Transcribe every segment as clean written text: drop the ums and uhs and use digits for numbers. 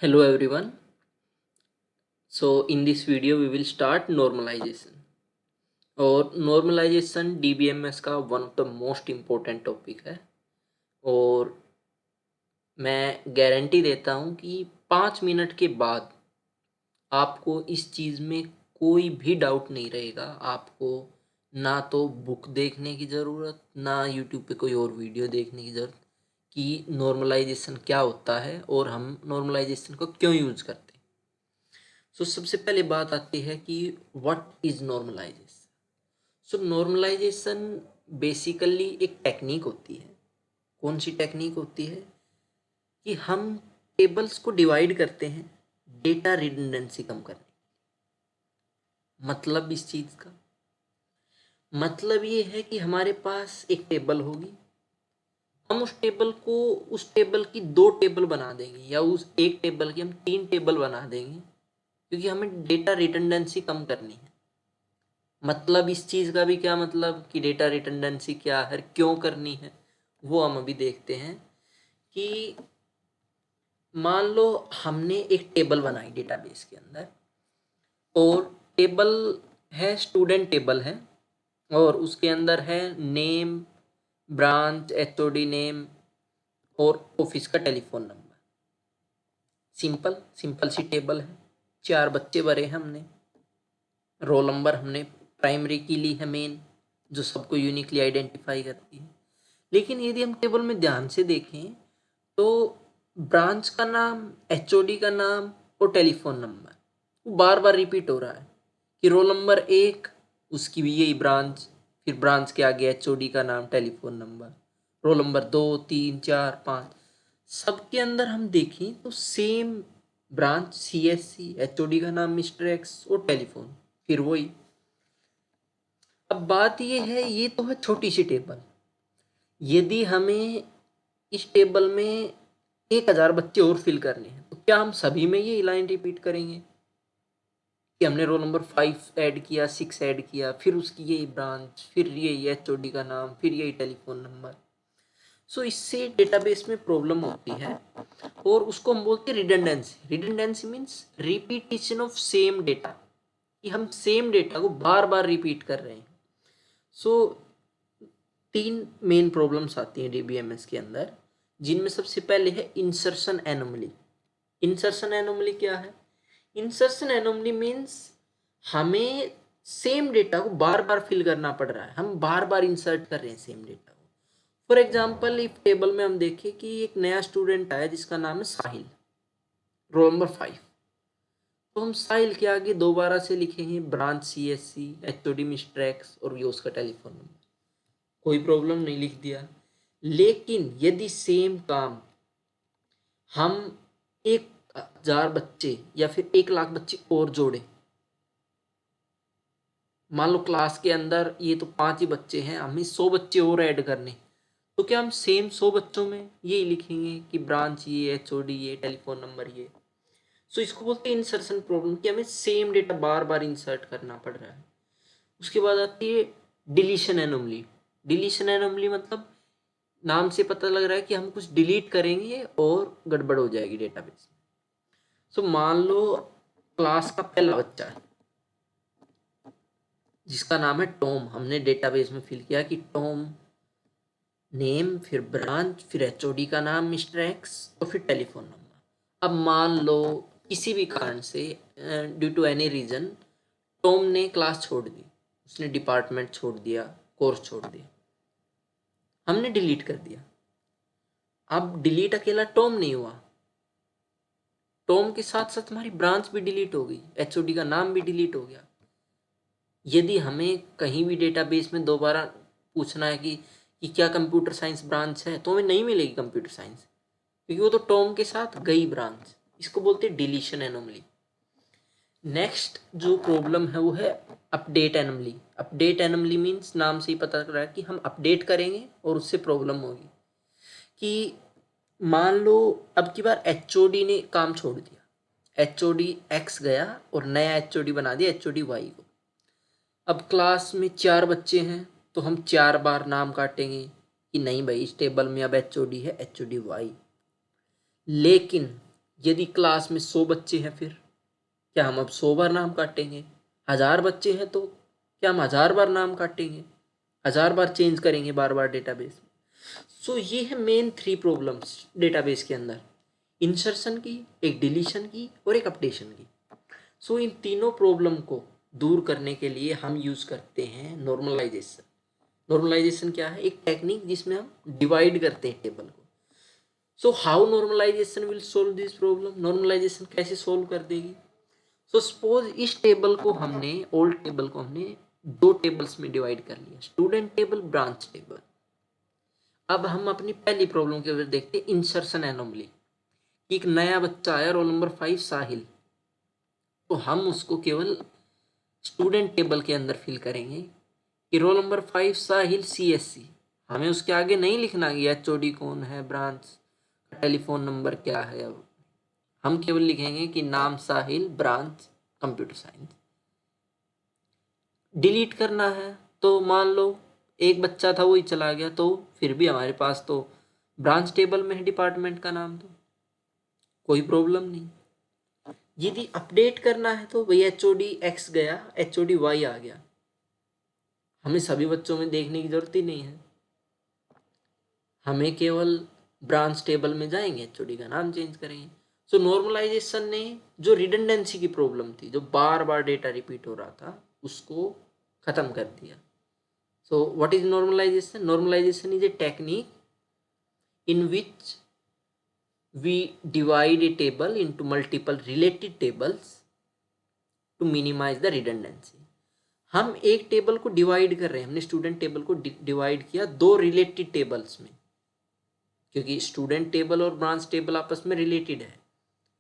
Hello everyone. So in this video we will start normalization. और normalization DBMS का one of the most important topic है और मैं guarantee देता हूँ कि 5 मिनट के बाद आपको इस चीज़ में कोई भी डाउट नहीं रहेगा। आपको ना तो बुक देखने की ज़रूरत, ना यूट्यूब पे कोई और वीडियो देखने की ज़रूरत कि नॉर्मलाइजेशन क्या होता है और हम नॉर्मलाइजेशन को क्यों यूज़ करते हैं। सो सबसे पहले बात आती है कि what is normalisation. So normalisation basically एक टेक्निक होती है। कौन सी टेक्निक होती है कि हम टेबल्स को डिवाइड करते हैं डेटा रिडंडेंसी कम करने। मतलब इस चीज का मतलब ये है कि हमारे पास एक टेबल होगी, हम उस टेबल की दो टेबल बना देंगे या उस एक टेबल की हम तीन टेबल बना देंगे क्योंकि हमें डेटा रिडंडेंसी कम करनी है। मतलब इस चीज़ का भी क्या मतलब कि डेटा रिडंडेंसी क्या है, क्यों करनी है, वो हम अभी देखते हैं। कि मान लो हमने एक टेबल बनाई डेटाबेस के अंदर और टेबल है, स्टूडेंट टेबल है और उसके अंदर है नेम, ब्रांच, एचओडी नेम और ऑफिस का टेलीफोन नंबर। सिंपल सिंपल सी टेबल है। चार बच्चे भरे हैं हमने, रोल नंबर हमने प्राइमरी की ली है मेन, जो सबको यूनिकली आइडेंटिफाई करती है। लेकिन यदि हम टेबल में ध्यान से देखें तो ब्रांच का नाम, एचओडी का नाम और टेलीफोन नंबर वो बार बार रिपीट हो रहा है कि रोल नंबर एक, उसकी भी यही ब्रांच, फिर ब्रांच के आगे एचओडी का नाम, टेलीफोन नंबर, रोल नंबर दो, तीन, चार, पाँच, सबके अंदर हम देखें तो सेम ब्रांच, सीएससी, एचओडी का नाम मिस्टर एक्स और टेलीफोन फिर वही। अब बात ये है, ये तो है छोटी सी टेबल। यदि हमें इस टेबल में 1000 बच्चे और फिल करने हैं तो क्या हम सभी में ये लाइन रिपीट करेंगे कि हमने रोल नंबर 5 ऐड किया, 6 ऐड किया, फिर उसकी यही ब्रांच, फिर यही एचओडी का नाम, फिर यही टेलीफोन नंबर। सो इससे डेटाबेस में प्रॉब्लम होती है और उसको हम बोलते हैं redundancy. Redundancy means repetition of same data, कि हम सेम डेटा को बार बार रिपीट कर रहे हैं। सो तीन मेन प्रॉब्लम्स आती हैं डीबीएमएस के अंदर, जिनमें सबसे पहले है इंसर्शन एनोमली। इंसर्शन एनोमली क्या है? इंसर्शन एनोमली मीन्स हमें सेम डेटा को बार बार फिल करना पड़ रहा है, हम बार बार इंसर्ट कर रहे हैं सेम डेटा को। फॉर एग्जाम्पल इफ टेबल में हम देखें कि एक नया स्टूडेंट आया जिसका नाम है साहिल, रोल नंबर 5, तो हम साहिल के आगे दोबारा से लिखेंगे branch CSC, HOD mister x और ये उसका टेलीफोन नंबर। कोई प्रॉब्लम नहीं, लिख दिया। लेकिन यदि सेम काम हम 1000 बच्चे या फिर 1 लाख बच्चे और जोड़े, मान लो क्लास के अंदर ये तो 5 ही बच्चे हैं, हमें 100 बच्चे और ऐड करने, तो क्या हम सेम 100 बच्चों में यही लिखेंगे कि ब्रांच ये, एचओडी ये, टेलीफोन नंबर ये। सो इसको बोलते हैं इंसर्शन प्रॉब्लम, कि हमें सेम डेटा बार बार इंसर्ट करना पड़ रहा है। उसके बाद आती है डिलीशन एनोमली। डिलीशन एनोमली मतलब नाम से पता लग रहा है कि हम कुछ डिलीट करेंगे और गड़बड़ हो जाएगी डेटाबेस। सो मान लो क्लास का पहला बच्चा है जिसका नाम है टॉम, हमने डेटाबेस में फिल किया कि टॉम नेम, फिर ब्रांच, फिर एचओडी का नाम मिस्टर एक्स और फिर टेलीफोन नंबर। अब मान लो किसी भी कारण से, due to any reason, Tom ने क्लास छोड़ दी, उसने डिपार्टमेंट छोड़ दिया, कोर्स छोड़ दिया, हमने डिलीट कर दिया। अब डिलीट अकेला टॉम नहीं हुआ, टॉम के साथ साथ हमारी ब्रांच भी डिलीट हो गई, एचओडी का नाम भी डिलीट हो गया। यदि हमें कहीं भी डेटाबेस में दोबारा पूछना है कि क्या कंप्यूटर साइंस ब्रांच है, तो हमें नहीं मिलेगी कंप्यूटर साइंस, क्योंकि वो तो टॉम के साथ गई ब्रांच। इसको बोलते हैं डिलीशन एनोमली। नेक्स्ट जो प्रॉब्लम है वो है update anomaly. Update anomaly means नाम से ही पता चल रहा है कि हम अपडेट करेंगे और उससे प्रॉब्लम होगी। कि मान लो अब की बार एचओडी ने काम छोड़ दिया, एचओडी एक्स गया और नया एचओडी बना दिया एचओडी वाई को। अब क्लास में 4 बच्चे हैं तो हम 4 बार नाम काटेंगे कि नहीं भाई, इस टेबल में अब एचओडी है एचओडी वाई। लेकिन यदि क्लास में 100 बच्चे हैं, फिर क्या हम अब 100 बार नाम काटेंगे? 1000 बच्चे हैं तो क्या हम 1000 बार नाम काटेंगे? 1000 बार चेंज करेंगे बार बार डेटाबेस? सो ये है मेन 3 प्रॉब्लम्स डेटाबेस के अंदर, इंसर्शन की, एक डिलीशन की और एक अपडेशन की। सो इन तीनों प्रॉब्लम को दूर करने के लिए हम यूज़ करते हैं नॉर्मलाइजेशन। नॉर्मलाइजेशन क्या है? एक टेक्निक जिसमें हम डिवाइड करते हैं टेबल को। So how normalisation will solve this problem? Normalisation कैसे सोल्व कर देगी? सो सपोज इस टेबल को हमने, ओल्ड टेबल को हमने 2 टेबल्स में डिवाइड कर लिया, स्टूडेंट टेबल, ब्रांच टेबल। अब हम अपनी पहली प्रॉब्लम के ऊपर देखते हैं, इंसर्शन एनोमली। एक नया बच्चा आया, रोल नंबर 5 साहिल, तो हम उसको केवल स्टूडेंट टेबल के अंदर फिल करेंगे कि रोल नंबर 5 साहिल CSC। हमें उसके आगे नहीं लिखना कि HOD कौन है, ब्रांच का टेलीफोन नंबर क्या है। अब हम केवल लिखेंगे कि नाम साहिल, ब्रांच कंप्यूटर साइंस। डिलीट करना है तो मान लो एक बच्चा था वही चला गया, तो फिर भी हमारे पास तो ब्रांच टेबल में है डिपार्टमेंट का नाम, तो कोई प्रॉब्लम नहीं। यदि अपडेट करना है तो भाई HOD X गया, HOD Y आ गया, हमें सभी बच्चों में देखने की जरूरत ही नहीं है। हमें केवल ब्रांच टेबल में जाएंगे, HOD का नाम चेंज करेंगे। सो नॉर्मलाइजेशन ने जो रिडंडेंसी की प्रॉब्लम थी, जो बार बार डेटा रिपीट हो रहा था, उसको खत्म कर दिया। So what is normalisation? Normalisation is a technique in which we divide a table into multiple related tables to minimize the redundancy। हम एक टेबल को डिवाइड कर रहे हैं, हमने स्टूडेंट टेबल को डिवाइड किया 2 रिलेटेड टेबल्स में, क्योंकि स्टूडेंट टेबल और ब्रांच टेबल आपस में रिलेटेड है।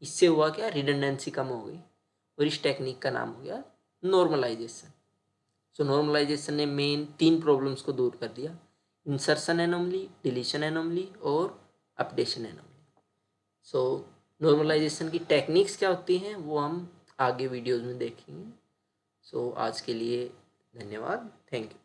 इससे हुआ क्या? रिडंडेंसी कम हो गई, और इस टेक्निक का नाम हो गया नॉर्मलाइजेशन। सो नॉर्मलाइजेशन ने मेन 3 प्रॉब्लम्स को दूर कर दिया, इंसर्शन एनोमली, डिलीशन एनोमली और अपडेशन एनोमली। सो नॉर्मलाइजेशन की टेक्निक्स क्या होती हैं वो हम आगे वीडियोज़ में देखेंगे। सो आज के लिए धन्यवाद, थैंक यू।